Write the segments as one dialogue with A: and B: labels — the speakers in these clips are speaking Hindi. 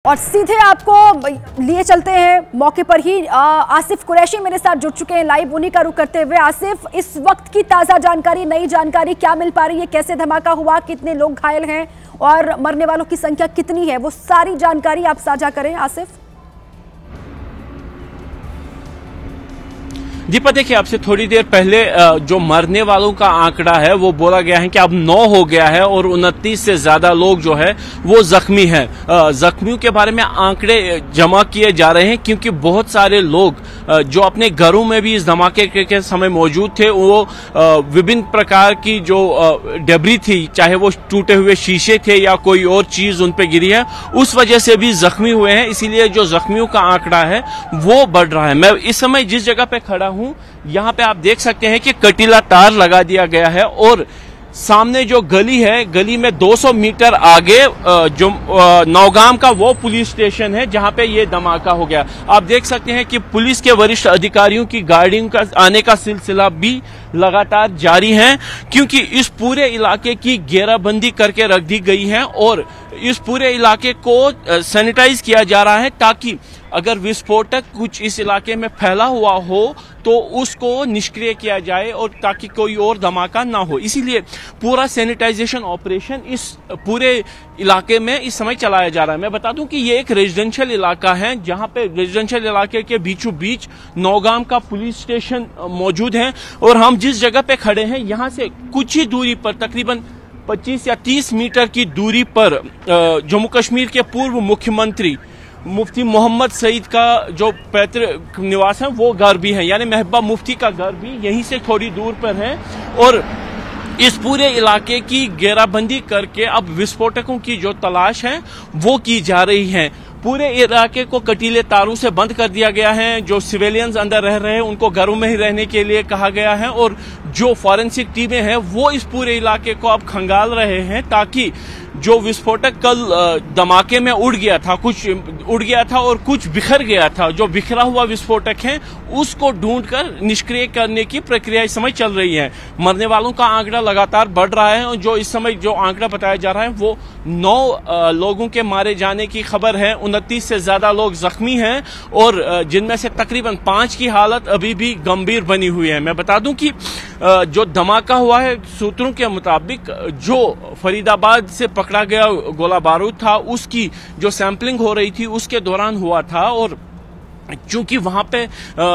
A: और सीधे आपको लिए चलते हैं मौके पर ही। आसिफ कुरैशी मेरे साथ जुड़ चुके हैं लाइव, उन्हीं का रुख करते हुए। आसिफ, इस वक्त की ताजा जानकारी, नई जानकारी क्या मिल पा रही है? कैसे धमाका हुआ, कितने लोग घायल हैं और मरने वालों की संख्या कितनी है, वो सारी जानकारी आप साझा करें आसिफ।
B: दीपा, देखिए, आपसे थोड़ी देर पहले जो मरने वालों का आंकड़ा है वो बोला गया है कि अब 9 हो गया है और 29 से ज्यादा लोग जो है वो जख्मी हैं। जख्मियों के बारे में आंकड़े जमा किए जा रहे हैं क्योंकि बहुत सारे लोग जो अपने घरों में भी इस धमाके के समय मौजूद थे, वो विभिन्न प्रकार की जो डेब्री थी, चाहे वो टूटे हुए शीशे थे या कोई और चीज उन पे गिरी है, उस वजह से भी जख्मी हुए हैं। इसीलिए जो जख्मियों का आंकड़ा है वो बढ़ रहा है। मैं इस समय जिस जगह पे खड़ा हूं, यहां पे आप देख सकते हैं कि कटीला तार लगा दिया गया है और सामने जो गली है, गली में 200 मीटर आगे जो नौगाम का वो पुलिस स्टेशन है जहां पे ये धमाका हो गया। आप देख सकते हैं कि पुलिस के वरिष्ठ अधिकारियों की गाड़ियों का आने का सिलसिला भी लगातार जारी है क्योंकि इस पूरे इलाके की घेराबंदी करके रख दी गई है और इस पूरे इलाके को सैनिटाइज किया जा रहा है ताकि अगर विस्फोटक कुछ इस इलाके में फैला हुआ हो तो उसको निष्क्रिय किया जाए और ताकि कोई और धमाका ना हो। इसीलिए पूरा सैनिटाइजेशन ऑपरेशन इस पूरे इलाके में इस समय चलाया जा रहा है। मैं बता दूं कि ये एक रेजिडेंशियल इलाका है जहां पे रेजिडेंशियल इलाके के बीचों बीच नौगाम का पुलिस स्टेशन मौजूद है और हम जिस जगह पे खड़े हैं यहां से कुछ ही दूरी पर, तकरीबन 25 या 30 मीटर की दूरी पर, जम्मू कश्मीर के पूर्व मुख्यमंत्री मुफ्ती मोहम्मद सईद का जो पैतृक निवास है वो घर भी है, यानी महबूबा मुफ्ती का घर भी यहीं से थोड़ी दूर पर है। और इस पूरे इलाके की घेराबंदी करके अब विस्फोटकों की जो तलाश है वो की जा रही है। पूरे इलाके को कटीले तारों से बंद कर दिया गया है। जो सिविलियंस अंदर रह रहे हैं उनको घरों में ही रहने के लिए कहा गया है और जो फॉरेंसिक टीमें हैं वो इस पूरे इलाके को अब खंगाल रहे हैं ताकि जो विस्फोटक कल धमाके में उड़ गया था और कुछ बिखर गया था, जो बिखरा हुआ विस्फोटक है उसको ढूंढकर निष्क्रिय करने की प्रक्रिया इस समय चल रही है। मरने वालों का आंकड़ा लगातार बढ़ रहा है और जो इस समय जो आंकड़ा बताया जा रहा है वो 9 लोगों के मारे जाने की खबर है। 29 से ज्यादा लोग जख्मी हैं और जिनमें से तकरीबन 5 की हालत अभी भी गंभीर बनी हुई है। मैं बता दूं कि जो धमाका हुआ है, सूत्रों के मुताबिक जो फरीदाबाद से पकड़ा गया गोला बारूद था उसकी जो सैंपलिंग हो रही थी उसके दौरान हुआ था और चूंकि वहां पे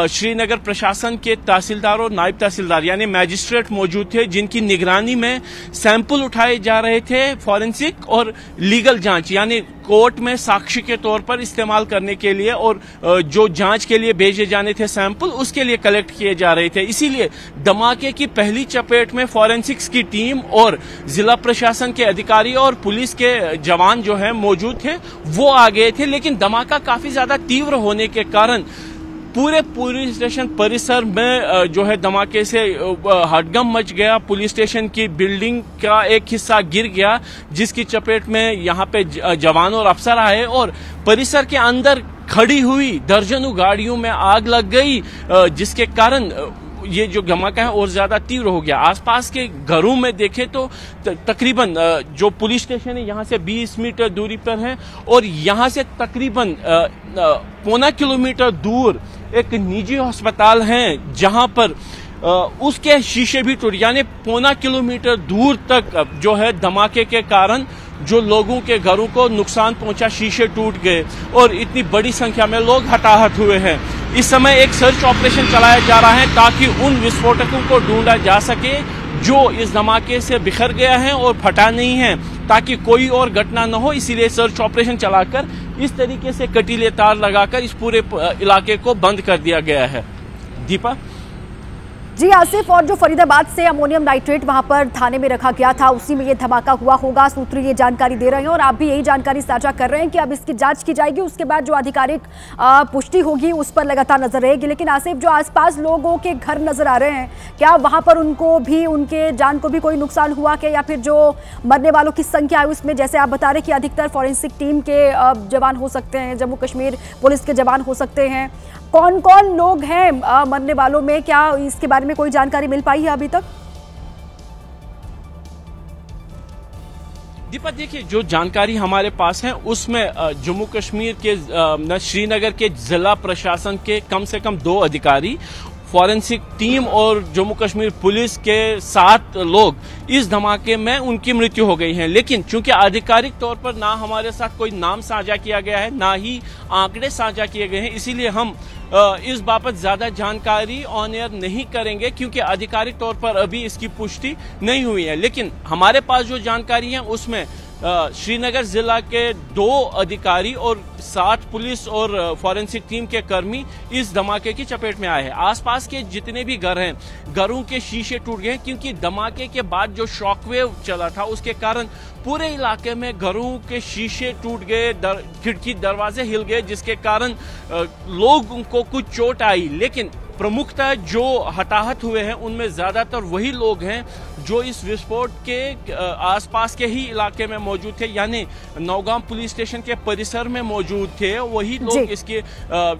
B: श्रीनगर प्रशासन के तहसीलदार और नायब तहसीलदार यानी मैजिस्ट्रेट मौजूद थे जिनकी निगरानी में सैंपल उठाए जा रहे थे फॉरेंसिक और लीगल जांच यानी कोर्ट में साक्षी के तौर पर इस्तेमाल करने के लिए और जो जांच के लिए भेजे जाने थे सैंपल उसके लिए कलेक्ट किए जा रहे थे। इसीलिए धमाके की पहली चपेट में फॉरेंसिक्स की टीम और जिला प्रशासन के अधिकारी और पुलिस के जवान जो है मौजूद थे वो आ गए थे, लेकिन धमाका काफी ज्यादा तीव्र होने के कारण पूरे पुलिस स्टेशन परिसर में जो है धमाके से हड़कंप मच गया। पुलिस स्टेशन की बिल्डिंग का एक हिस्सा गिर गया जिसकी चपेट में यहाँ पे जवान और अफसर आए और परिसर के अंदर खड़ी हुई दर्जनों गाड़ियों में आग लग गई, जिसके कारण ये जो धमाका है और ज्यादा तीव्र हो गया। आसपास के घरों में देखें तो तकरीबन जो पुलिस स्टेशन है यहाँ से 20 मीटर दूरी पर है और यहाँ से तकरीबन 1.25 किलोमीटर दूर एक निजी अस्पताल है जहां पर उसके शीशे भी टूट, यानी 1.25 किलोमीटर दूर तक जो है धमाके के कारण जो लोगों के घरों को नुकसान पहुंचा, शीशे टूट गए और इतनी बड़ी संख्या में लोग हताहत हुए हैं। इस समय एक सर्च ऑपरेशन चलाया जा रहा है ताकि उन विस्फोटकों को ढूंढा जा सके जो इस धमाके से बिखर गया है और फटा नहीं है, ताकि कोई और घटना न हो। इसीलिए सर्च ऑपरेशन चलाकर इस तरीके से कटीले तार लगाकर इस पूरे इलाके को बंद कर दिया गया है। दीपा
A: जी आसिफ, और जो फरीदाबाद से अमोनियम नाइट्रेट वहां पर थाने में रखा गया था उसी में ये धमाका हुआ होगा, सूत्र ये जानकारी दे रहे हैं और आप भी यही जानकारी साझा कर रहे हैं कि अब इसकी जांच की जाएगी, उसके बाद जो आधिकारिक पुष्टि होगी उस पर लगातार नजर रहेगी। लेकिन आसिफ, जो आसपास लोगों के घर नजर आ रहे हैं, क्या वहां पर उनको भी, उनके जान को भी कोई नुकसान हुआ क्या, या फिर जो मरने वालों की संख्या है उसमें जैसे आप बता रहे कि अधिकतर फॉरेंसिक टीम के जवान हो सकते हैं, जम्मू कश्मीर पुलिस के जवान हो सकते हैं, कौन कौन लोग हैं मरने वालों में, क्या इसके बारे में कोई जानकारी मिल पाई है अभी तक?
B: दीपक, देखिए जो जानकारी हमारे पास है उसमें जम्मू कश्मीर के श्रीनगर के जिला प्रशासन के कम से कम 2 अधिकारी, फॉरेंसिक टीम और जम्मू कश्मीर पुलिस के 7 लोग इस धमाके में उनकी मृत्यु हो गई है। लेकिन चूंकि आधिकारिक तौर पर ना हमारे साथ कोई नाम साझा किया गया है, ना ही आंकड़े साझा किए गए हैं, इसीलिए हम इस बाबत ज्यादा जानकारी ऑन एयर नहीं करेंगे, क्योंकि आधिकारिक तौर पर अभी इसकी पुष्टि नहीं हुई है। लेकिन हमारे पास जो जानकारी है उसमें श्रीनगर जिला के 2 अधिकारी और 7 पुलिस और फॉरेंसिक टीम के कर्मी इस धमाके की चपेट में आए हैं। आसपास के जितने भी घर हैं, घरों के शीशे टूट गए, क्योंकि धमाके के बाद जो शॉकवेव चला था उसके कारण पूरे इलाके में घरों के शीशे टूट गए, खिड़की दरवाजे हिल गए, जिसके कारण लोगों को कुछ चोट आई। लेकिन प्रमुखतः जो हताहत हुए हैं उनमें ज्यादातर वही लोग हैं जो इस विस्फोट के आसपास के ही इलाके में मौजूद थे, यानी नौगाम पुलिस स्टेशन के परिसर में मौजूद थे। वही लोग इसके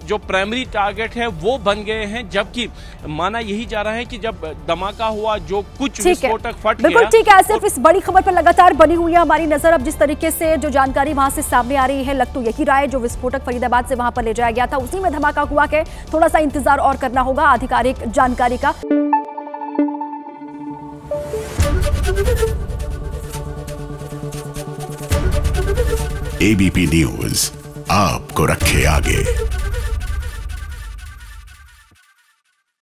B: जो प्राइमरी टारगेट है वो बन गए हैं, जबकि माना यही जा रहा है कि जब धमाका हुआ जो कुछ विस्फोटक फट गया।
A: बिल्कुल ठीक है आसिफ, इस बड़ी खबर पर लगातार बनी हुई है हमारी नजर। अब जिस तरीके से जो जानकारी वहां से सामने आ रही है, लग तो यही रहा है जो विस्फोटक फरीदाबाद से वहां पर ले जाया गया था उसी में धमाका हुआ है। थोड़ा सा इंतजार और करना होगा आधिकारिक जानकारी का।
C: एबीपी न्यूज आपको रखे आगे।